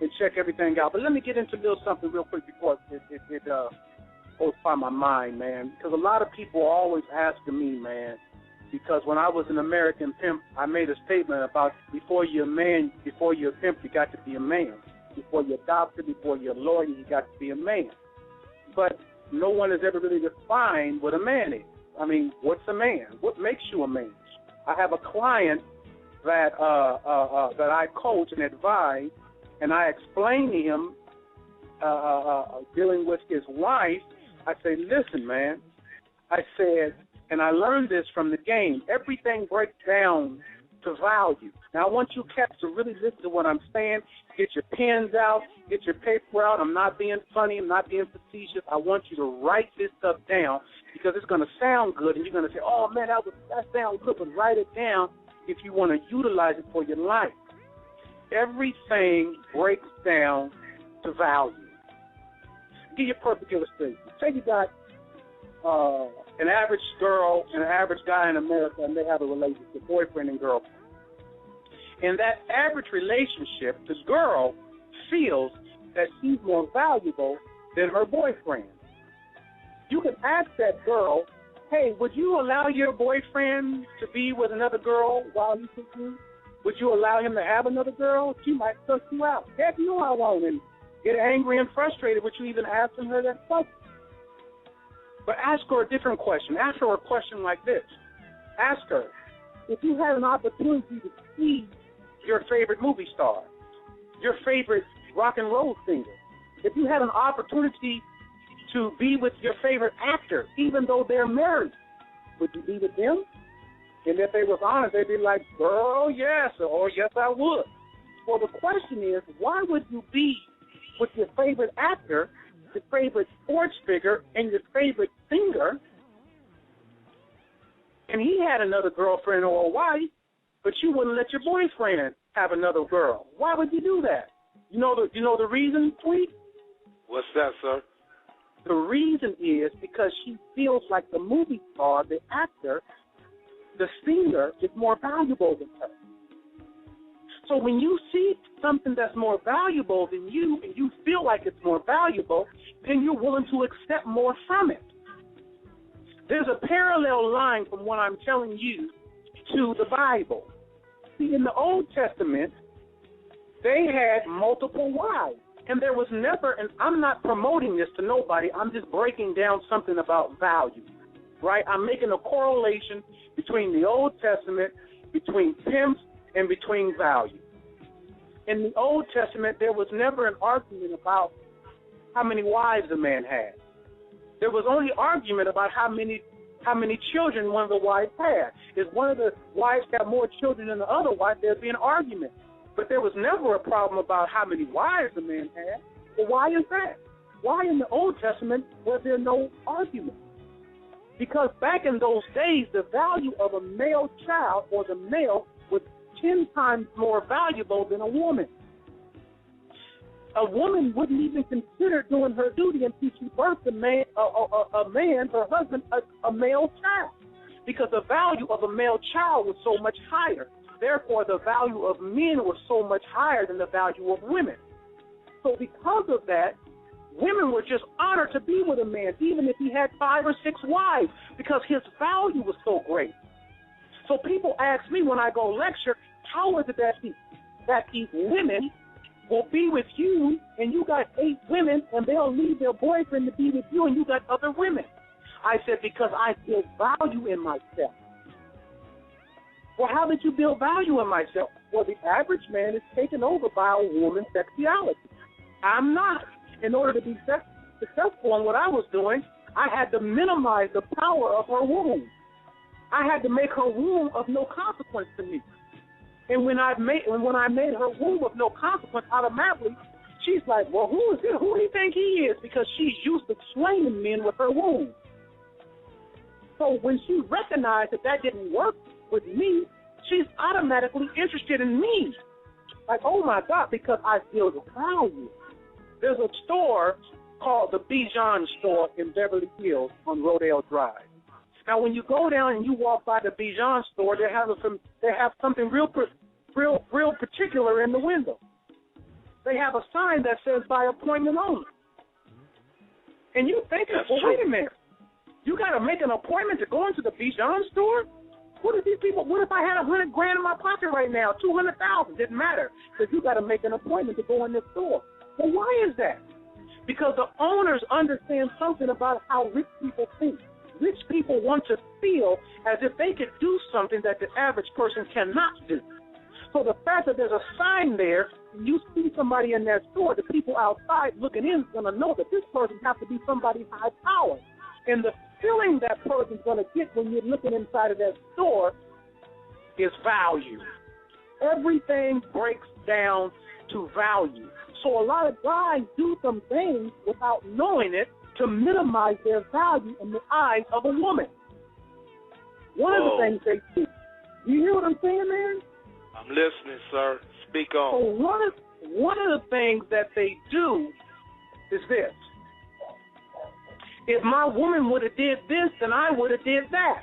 and check everything out. But let me get into a little something real quick before it goes by my mind, man. Because a lot of people are always asking me, man, because when I was an American pimp, I made a statement about before you're a man, before you're a pimp, you got to be a man. Before you're a doctor, before you're a lawyer, you got to be a man. But no one has ever really defined what a man is. I mean, what's a man? What makes you a man? I have a client that I coach and advise, and I explain to him dealing with his wife. I say, listen, man. I said, and I learned this from the game. Everything breaks down to value. Now, I want you cats to really listen to what I'm saying. Get your pens out. Get your paper out. I'm not being funny. I'm not being facetious. I want you to write this stuff down because it's going to sound good, and you're going to say, oh, man, that sounds good, but write it down if you want to utilize it for your life. Everything breaks down to value. Give you a perfect illustration. Say you got an average girl and an average guy in America, and they have a relationship, boyfriend and girlfriend. In that average relationship, the girl feels that she's more valuable than her boyfriend. You can ask that girl, hey, would you allow your boyfriend to be with another girl while he's with you? Would you allow him to have another girl? She might cuss you out. Heck no, I won't. And get angry and frustrated with you even asking her that question. But ask her a different question. Ask her a question like this. Ask her, if you had an opportunity to see your favorite movie star, your favorite rock and roll singer, if you had an opportunity to be with your favorite actor, even though they're married, would you be with them? And if they was honest, they'd be like, girl, yes, or yes, I would. Well, the question is, why would you be with your favorite actor, your favorite sports figure, and your favorite singer, and he had another girlfriend or a wife, but you wouldn't let your boyfriend have another girl? Why would you do that? You know the reason, Tweet? What's that, sir? The reason is because she feels like the movie star, the actor, the singer is more valuable than her. So when you see something that's more valuable than you and you feel like it's more valuable, then you're willing to accept more from it. There's a parallel line from what I'm telling you to the Bible. See, in the Old Testament, they had multiple wives. And there was never, and I'm not promoting this to nobody, I'm just breaking down something about value, right? I'm making a correlation between the Old Testament, between pimps, and between value. In the Old Testament, there was never an argument about how many wives a man had. There was only argument about how many children one of the wives had. If one of the wives got more children than the other wife, there'd be an argument. But there was never a problem about how many wives a man had. Well, why is that? Why in the Old Testament was there no argument? Because back in those days, the value of a male child or the male was 10 times more valuable than a woman. A woman wouldn't even consider doing her duty until she birthed a man, her husband, a male child, because the value of a male child was so much higher. Therefore, the value of men was so much higher than the value of women. So because of that, women were just honored to be with a man, even if he had 5 or 6 wives, because his value was so great. So people ask me when I go lecture, how is it that these women will be with you and you got 8 women and they'll leave their boyfriend to be with you and you got other women? I said, because I feel value in myself. Well, how did you build value in myself? Well, the average man is taken over by a woman's sexuality. I'm not. In order to be successful in what I was doing, I had to minimize the power of her womb. I had to make her womb of no consequence to me. And when I made her womb of no consequence, automatically, she's like, well, who is it? Who do you think he is? Because she's used to slaying men with her womb. So when she recognized that didn't work with me, she's automatically interested in me. Like, oh, my God, because I feel the value. There's a store called the Bijan store in Beverly Hills on Rodale Drive. Now, when you go down and you walk by the Bijan store, they have something real particular in the window. they have a sign that says by appointment only. And you thinking, That's well, true. wait a minute. You got to make an appointment to go into the Bijan store? What if these people? What if I had $100,000 in my pocket right now? 200,000 didn't matter because you got to make an appointment to go in this store. Well, why is that? Because the owners understand something about how rich people think. Rich people want to feel as if they could do something that the average person cannot do. So the fact that there's a sign there, and you see somebody in that store, the people outside looking in is going to know that this person has to be somebody high power. And the feeling that person's going to get when you're looking inside of that store is value. Everything breaks down to value. So a lot of guys do some things without knowing it to minimize their value in the eyes of a woman. One of the things they do. You hear what I'm saying, man? I'm listening, sir. Speak on. So one of the things that they do is this. If my woman would have did this, then I would have did that.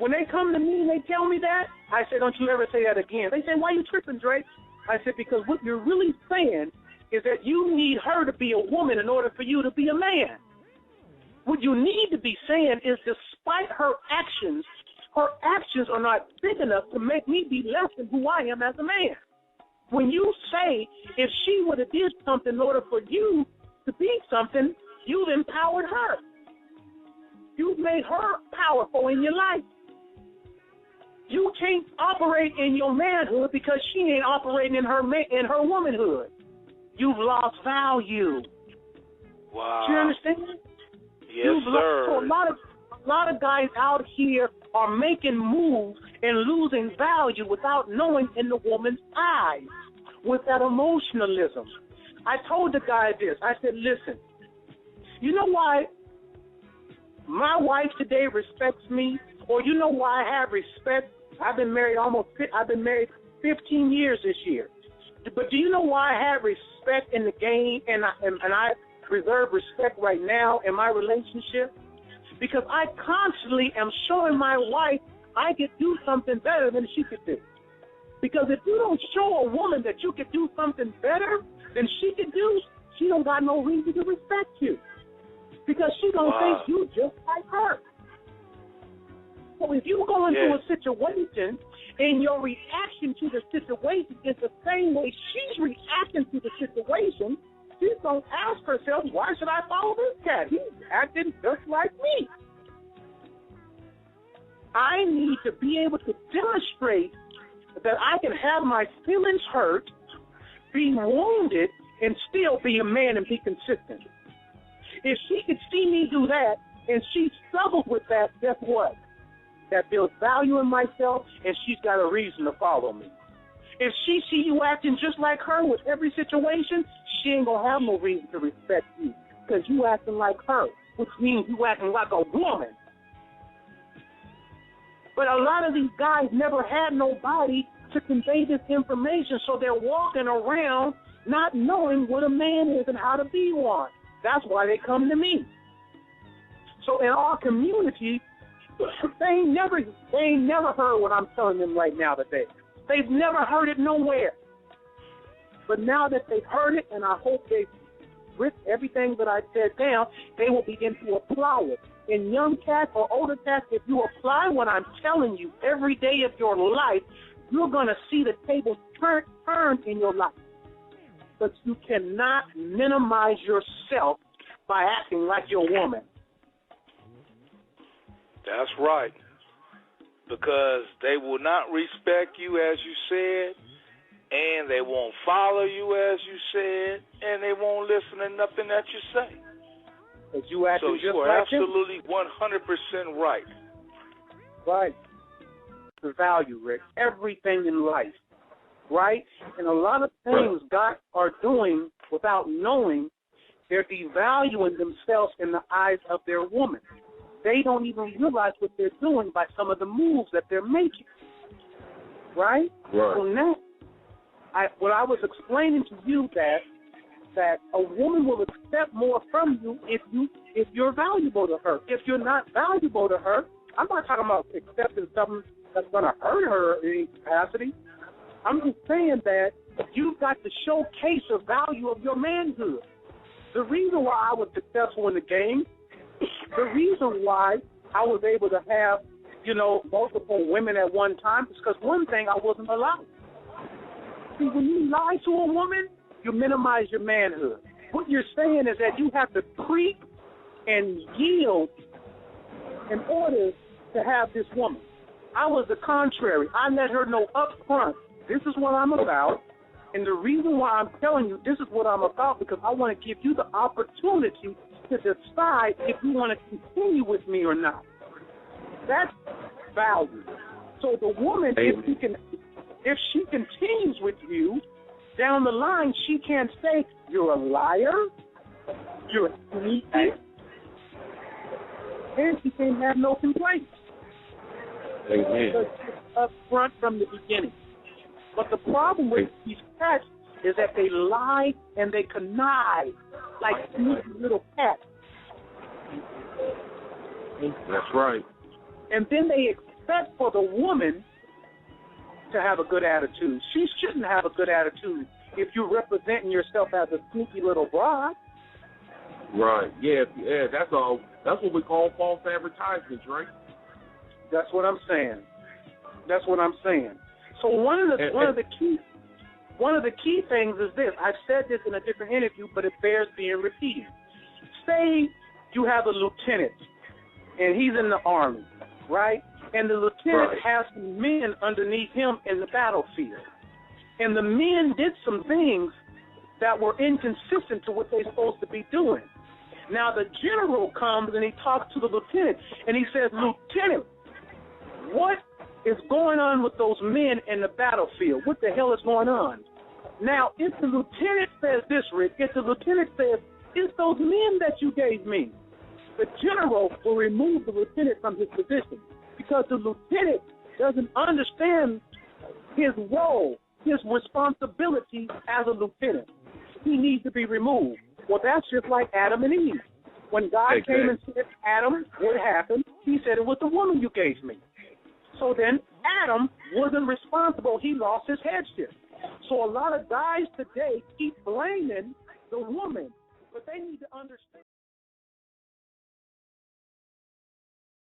When they come to me and they tell me that, I say, don't you ever say that again. They say, why you tripping, Drake? I said, because what you're really saying is that you need her to be a woman in order for you to be a man. What you need to be saying is despite her actions are not big enough to make me be less than who I am as a man. When you say if she would have did something in order for you to be something, you've empowered her. You've made her powerful in your life. You can't operate in your manhood because she ain't operating in her womanhood. You've lost value. Wow. Do you understand? Yes, sir. So a lot of guys out here are making moves and losing value without knowing in the woman's eyes with that emotionalism. I told the guy this. I said, listen, you know why my wife today respects me, or you know why I have respect? I've been married 15 years this year. But do you know why I have respect in the game and I reserve respect right now in my relationship? Because I constantly am showing my wife I could do something better than she could do. Because if you don't show a woman that you could do something better than she could do, she don't got no reason to respect you. Because she don't think you just like her. So if you go into a situation and your reaction to the situation is the same way she's reacting to the situation, she's going to ask herself, why should I follow this cat? He's acting just like me. I need to be able to demonstrate that I can have my feelings hurt, be wounded, and still be a man and be consistent. If she could see me do that and she struggles with that, guess what? That builds value in myself, and she's got a reason to follow me. If she see you acting just like her with every situation, she ain't going to have no reason to respect you because you acting like her, which means you acting like a woman. But a lot of these guys never had nobody to convey this information, so they're walking around not knowing what a man is and how to be one. That's why they come to me. So in our community, they ain't never heard what I'm telling them right now today. They've never heard it nowhere. But now that they've heard it, and I hope they've written everything that I said down, they will begin to apply it. And young cats or older cats, if you apply what I'm telling you every day of your life, you're going to see the tables turn in your life. But you cannot minimize yourself by acting like you're a woman. That's right. Because they will not respect you, as you said, and they won't follow you, as you said, and they won't listen to nothing that you say. So you are absolutely 100% right. Right. The value, Rick. Everything in life. Right? And a lot of things guys are doing without knowing, they're devaluing themselves in the eyes of their woman. They don't even realize what they're doing by some of the moves that they're making. Right? So now, what I was explaining to you that a woman will accept more from you if you're valuable to her. If you're not valuable to her, I'm not talking about accepting something that's going to hurt her in any capacity. I'm just saying that you've got to showcase the value of your manhood. The reason why I was successful in the game, the reason why I was able to have, multiple women at one time is because one thing I wasn't allowed. See, when you lie to a woman, you minimize your manhood. What you're saying is that you have to creep and yield in order to have this woman. I was the contrary. I let her know up front, this is what I'm about, and the reason why I'm telling you this is what I'm about because I want to give you the opportunity to decide if you want to continue with me or not. That's value. So the woman, if she continues with you, down the line, she can't say, you're a liar, you're sneaky, and she can't have no complaints. Amen. Because it's up front from the beginning. But the problem with these cats is that they lie and they connive like sneaky little cats. That's right. And then they expect for the woman to have a good attitude. She shouldn't have a good attitude if you're representing yourself as a sneaky little bride. Right. Yeah, that's all. That's what we call false advertisements, right? That's what I'm saying. So one of the key things is this. I've said this in a different interview, but it bears being repeated. Say you have a lieutenant, and he's in the Army, right? And the lieutenant has some men underneath him in the battlefield. And the men did some things that were inconsistent to what they're supposed to be doing. Now the general comes and he talks to the lieutenant, and he says, Lieutenant, what is going on with those men in the battlefield? What the hell is going on? Now, if the lieutenant says this, Rick, if the lieutenant says, it's those men that you gave me, the general will remove the lieutenant from his position because the lieutenant doesn't understand his role, his responsibility as a lieutenant. He needs to be removed. Well, that's just like Adam and Eve. When God came and said, Adam, what happened? He said, it was the woman you gave me. So then Adam wasn't responsible. He lost his headship. So a lot of guys today keep blaming the woman, but they need to understand.